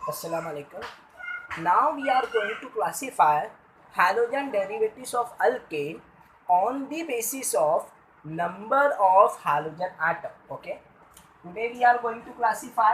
Assalamu alaikum. Now we are going to classify halogen derivatives of alkane on the basis of number of halogen atom. Okay. Today we are going to classify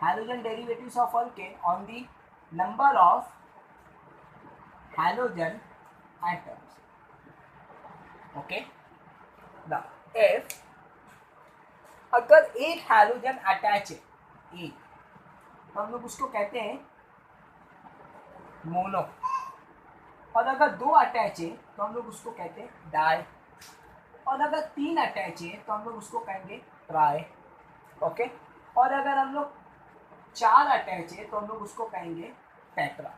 halogen derivatives of alkane on the number of halogen atoms. Okay. Now if अगर एक halogen attach है एक तो हम लोग उसको कहते हैं मोनो, और अगर दो अटैच है तो हम लोग उसको कहते हैं डाई, और अगर तीन अटैच है तो हम लोग उसको कहेंगे ट्राई. ओके. और अगर हम लोग चार अटैच है तो हम लोग उसको कहेंगे टेट्रा.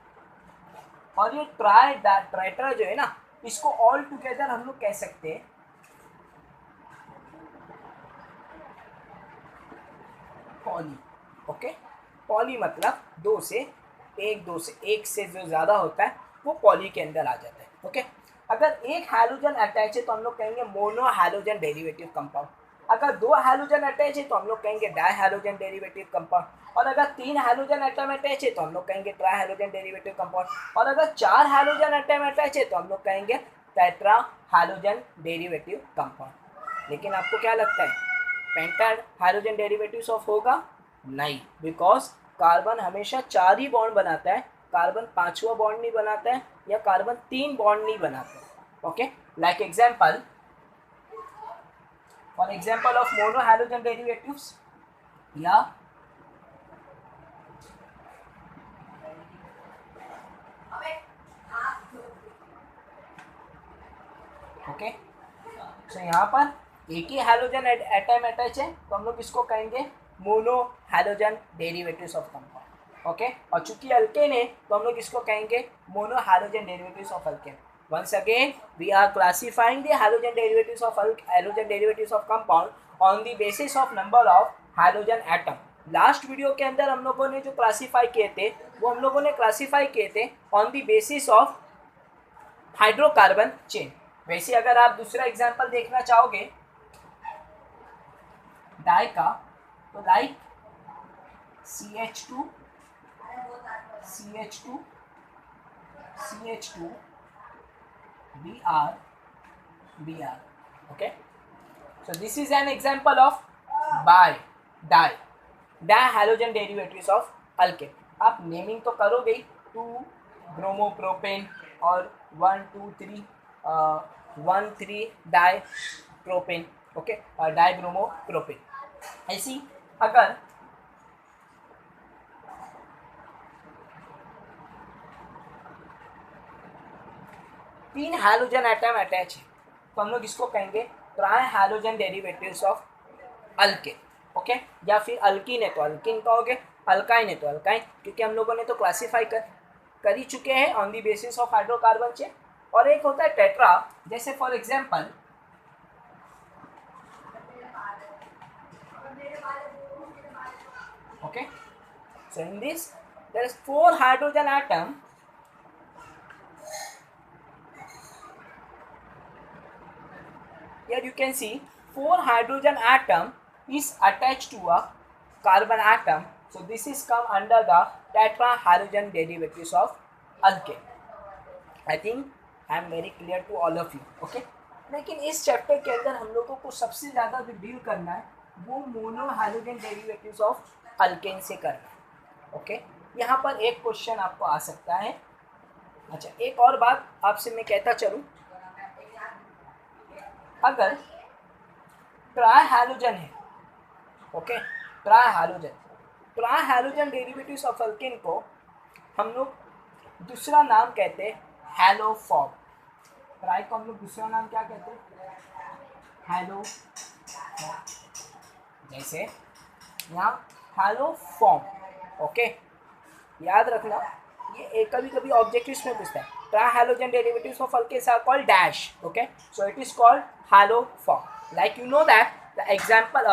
और ये ट्राई टेट्रा जो है ना, इसको ऑल टुगेदर हम लोग कह सकते हैं पॉली. ओके. पॉली मतलब दो से एक से जो ज़्यादा होता है वो पॉली के अंदर आ जाता है. ओके. अगर एक हैलोजन अटैच है तो हम लोग कहेंगे मोनो हैलोजन डेरिवेटिव कंपाउंड. अगर दो हैलोजन अटैच है तो हम लोग कहेंगे डाई हैलोजन डेरिवेटिव कंपाउंड. और अगर तीन हैलोजन एटम अटैच है तो हम लोग कहेंगे ट्राई हैलोजन डेरिवेटिव कंपाउंड. और अगर चार हैलोजन एटम अटैच है तो हम लोग कहेंगे टेट्रा हैलोजन डेरिवेटिव कंपाउंड. लेकिन आपको क्या लगता है पेंटाड हैलोजन डेरिवेटिव्स ऑफ होगा? नहीं, बिकॉज कार्बन हमेशा चार ही बॉन्ड बनाता है, कार्बन पांचवा बॉन्ड नहीं बनाता है, या कार्बन तीन बॉन्ड नहीं बनाता है. Okay. Like example, for example of mono halogen derivatives या ओके. सो यहाँ पर एक ही हैलोजन एटम अटैच है तो हम लोग इसको कहेंगे mono halogen derivatives of compound. Okay. और चूंकि अल्केन है तो हम लोग इसको कहेंगे mono halogen derivatives of alkane. once again we are classifying the halogen derivatives of compound on the basis of number of halogen atom. Last video के अंदर हम लोगों ने जो क्लासीफाई किए थे वो हम लोगों ने क्लासीफाई किए थे on the basis of hydrocarbon chain. वैसे अगर आप दूसरा एग्जांपल देखना चाहोगे डाई का, तो like CH2 CH2 CH2 Br Br. okay. so this is an example of dihalogen derivatives of alkane. आप नेमिंग तो करोगे 2 ब्रोमोप्रोपेन और 1 2 3 1 3 dipropane. Okay. Dibromopropane. ऐसी अगर तीन हैलोजन एटम अटैच है तो हम लोग इसको कहेंगे try halogen derivatives of alkane. Okay. या फिर अल्कीन है तो अल्कीन कहोगे, अल्काइन है तो अल्काइन, क्योंकि हम लोगों ने तो क्लासीफाई कर ही चुके हैं on the basis of hydrocarbon chain. और एक होता है टेट्रा, जैसे for example okay. so in this there is 4 hydrogen atom. Here you can see 4 hydrogen atom is attached to a carbon atom, so this is come under the tetra halogen derivatives of alkane. I think I am very clear to all of you. okay. लेकिन इस chapter के अंदर हम लोगों को सबसे ज़्यादा जो डील करना है वो mono halogen derivatives of alkane से करना है. ओके. यहाँ पर एक क्वेश्चन आपको आ सकता है. अच्छा, एक और बात आपसे मैं कहता चलूँ, अगर ट्राई हैलोजन है, okay, try halogen derivatives of alkane को हम लोग दूसरा नाम कहते हैं हैलोफॉर्म. ट्राई को हम लोग दूसरा नाम क्या कहते हैं? हैलोफॉर्म. जैसे यहाँ हैलोफॉर्म. ओके. याद रखना, ये कभी कभी ऑब्जेक्टिव्स में पूछता है. Trihalogen derivatives of alkanes are called dash. Okay. So it is called haloform. Like you know that the example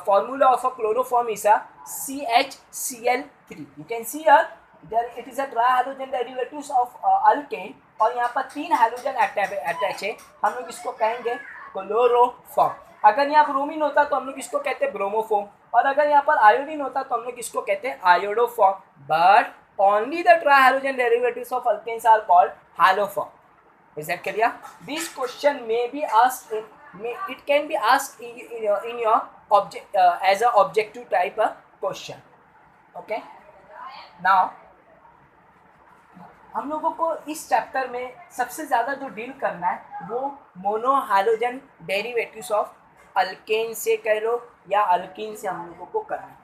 formula of a chloroform is a CHCl3. you can see here there it is a trihalogen derivatives of alkane, और यहाँ पर तीन halogen attach है, हम लोग इसको कहेंगे chloroform. अगर यहाँ ब्रोमीन होता तो हम लोग इसको कहते हैं ब्रोमोफॉर्म, और अगर यहाँ पर आयोडीन होता तो हम लोग इसको कहते हैं iodoform. But only the trihalogen derivatives of alkanes are called haloform. Is that clear? This question may be asked it can be asked in your object as a objective type of question. Okay. Now हम लोगों को इस chapter में सबसे ज़्यादा जो deal करना है वो मोनोहालोजन डेरिवेटिव्स ऑफ अल्केन से कह लो या अल्कीन से हम लोगों को करना है.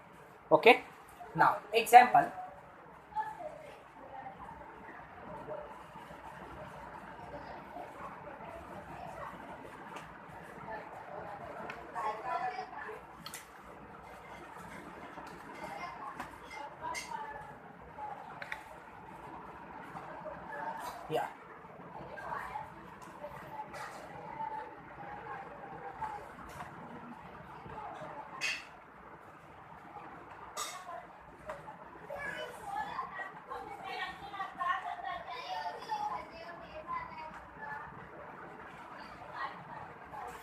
Okay. Now example. Yeah.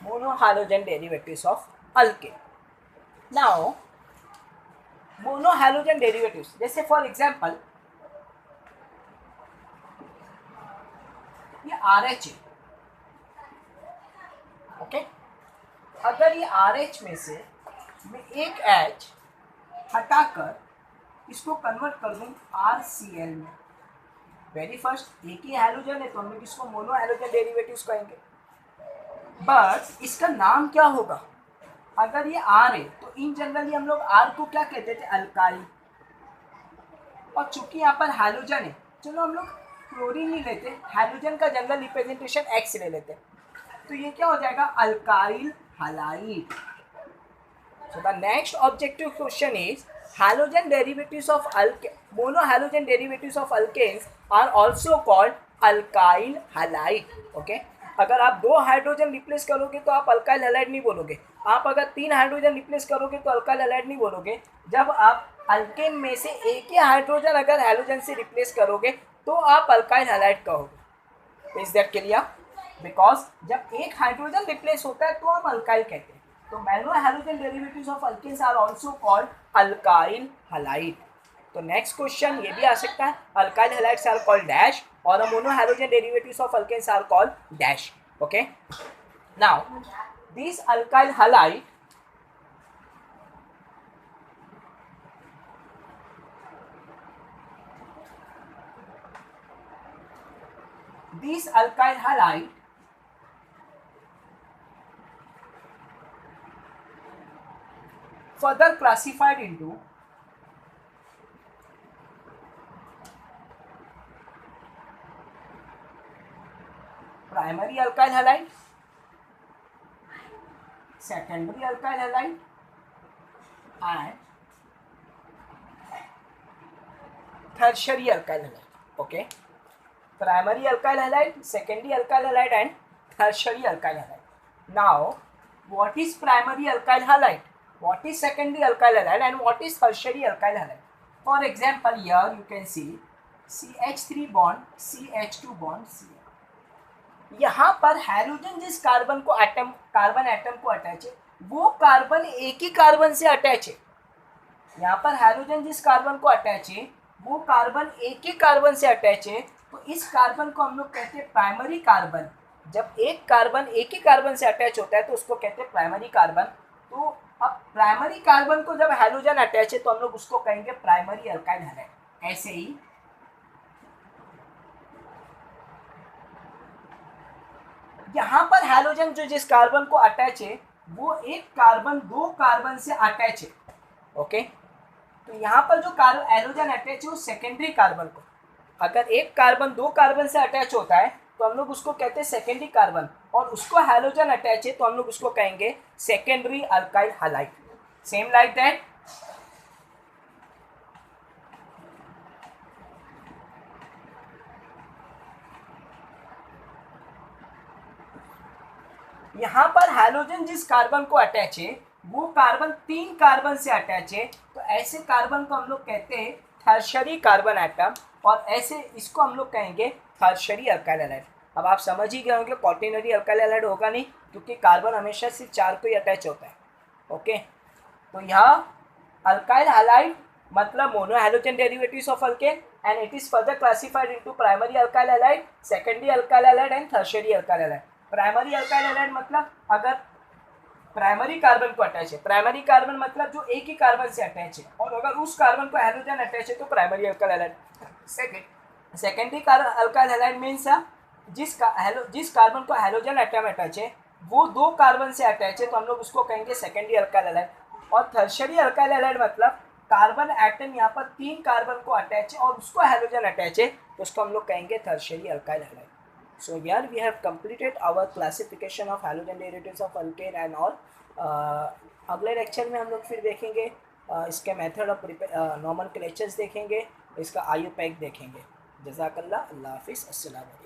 Monohalogen derivatives of alkane. Now, monohalogen derivatives, जैसे for example ये RH है. ओके. अगर ये RH में से मैं एक H हटाकर इसको कन्वर्ट कर दूं RCl में, वेरी फर्स्ट एक ही हैलोजन है तो हम लोग इसको मोनोहैलोजन डेरिवेटिव्स कहेंगे. बट इसका नाम क्या होगा? अगर ये R है तो इन जनरली हम लोग R को क्या कहते थे? अल्काइल. और चूंकि यहाँ पर हैलोजन है, चलो हम लोग क्लोरीन नहीं लेते, हैलोजन का जनरल रिप्रेजेंटेशन X ले लेते हैं, तो ये क्या हो जाएगा? Alkyl halide. So the next objective question is halogen derivatives of monohalogen derivatives of alkanes are also called alkyl halide. Okay. अगर आप 2 हाइड्रोजन रिप्लेस करोगे तो आप अल्काइल हैलाइड नहीं बोलोगे. आप अगर 3 हाइड्रोजन रिप्लेस करोगे तो अल्काइल हैलाइड नहीं बोलोगे. जब आप अल्केन में से एक ही हाइड्रोजन अगर हैलोजन से रिप्लेस करोगे तो आप अल्काइल हैलाइड कहोगे. Is that clear? बिकॉज जब एक हाइड्रोजन रिप्लेस होता है तो हम अल्काइल कहते हैं. तो monohalogen derivatives of alkanes are also called alkyl halide. तो नेक्स्ट क्वेश्चन ये भी आ सकता है, alkyl halides are called dash और monohalogen derivatives of alkanes are called dash. Okay. Now this alkyl halide further classified into primary alkyl halide, secondary alkyl halide and tertiary alkyl halide. Okay. Primary alkyl halide, secondary alkyl halide and tertiary alkyl halide. Now, what is primary alkyl halide? What is secondary alkyl halide and what is tertiary alkyl halide? For example, here you can see CH3 bond, CH2 bond, Cl. यहाँ पर halogen जिस carbon atom को attach है वो carbon एक ही carbon से attach है. यहाँ पर हैलोजन जिस कार्बन को अटैच है वो कार्बन एक ही कार्बन से अटैच है. तो इस कार्बन को हम लोग कहते हैं प्राइमरी कार्बन. जब एक कार्बन एक ही कार्बन से अटैच होता है तो उसको कहते हैं प्राइमरी कार्बन. तो अब प्राइमरी कार्बन को जब हैलोजन अटैच है तो हम लोग उसको कहेंगे प्राइमरी अल्काइल हैलाइड. ऐसे ही यहाँ पर हैलोजन जो जिस कार्बन को अटैच है वो एक कार्बन 2 कार्बन से अटैच है. ओके. तो यहाँ पर जो हैलोजन अटैच है वो सेकेंडरी कार्बन को, अगर एक कार्बन 2 कार्बन से अटैच होता है तो हम लोग उसको कहते हैं सेकेंडरी कार्बन, और उसको हैलोजन अटैच है तो हम लोग उसको कहेंगे secondary alkyl halide. Same like that. यहाँ पर हैलोजन जिस कार्बन को अटैच है वो कार्बन 3 कार्बन से अटैच है, तो ऐसे कार्बन को हम लोग कहते हैं टर्शियरी कार्बन एटम, और ऐसे इसको हम लोग कहेंगे टर्शियरी अल्काइल हैलाइड. अब आप समझ ही गए होंगे क्वाaternary अल्काइल हैलाइड होगा नहीं क्योंकि कार्बन हमेशा सिर्फ 4 को ही अटैच होता है। ओके, तो यहाँ अल्काइल हैलाइड मतलब mono halogen derivatives of alkane and it is further classified into primary alkyl halide, secondary alkyl halide and tertiary alkyl halide. Primary alkyl halide मतलब अगर प्राइमरी कार्बन को अटैच है, primary carbon मतलब जो एक ही carbon से attach है, और अगर उस कार्बन को हैलोजन अटैच है तो primary alkyl halide. Secondary alkyl halide means जिस कार्बन को हैलोजन एटम अटैच है वो 2 कार्बन से अटैच है तो हम लोग उसको कहेंगे सेकेंडरी अल्काइल हैलाइड। और टर्शियरी अल्काइल हैलाइड मतलब कार्बन एटम यहाँ पर 3 कार्बन को अटैच है और उसको हैलोजन अटैच है तो उसको हम लोग कहेंगे tertiary alkyl halide. So here we have completed our classification of halogen derivatives of alkane and all. अगले लेक्चर में हम लोग फिर देखेंगे इसके मेथड ऑफ नॉमेनक्लेचर्स देखेंगे, इसका आयु पैक देखेंगे। जज़ाकल्लाह, अल्लाह हाफिज़, अस्सलाम वालेकुम।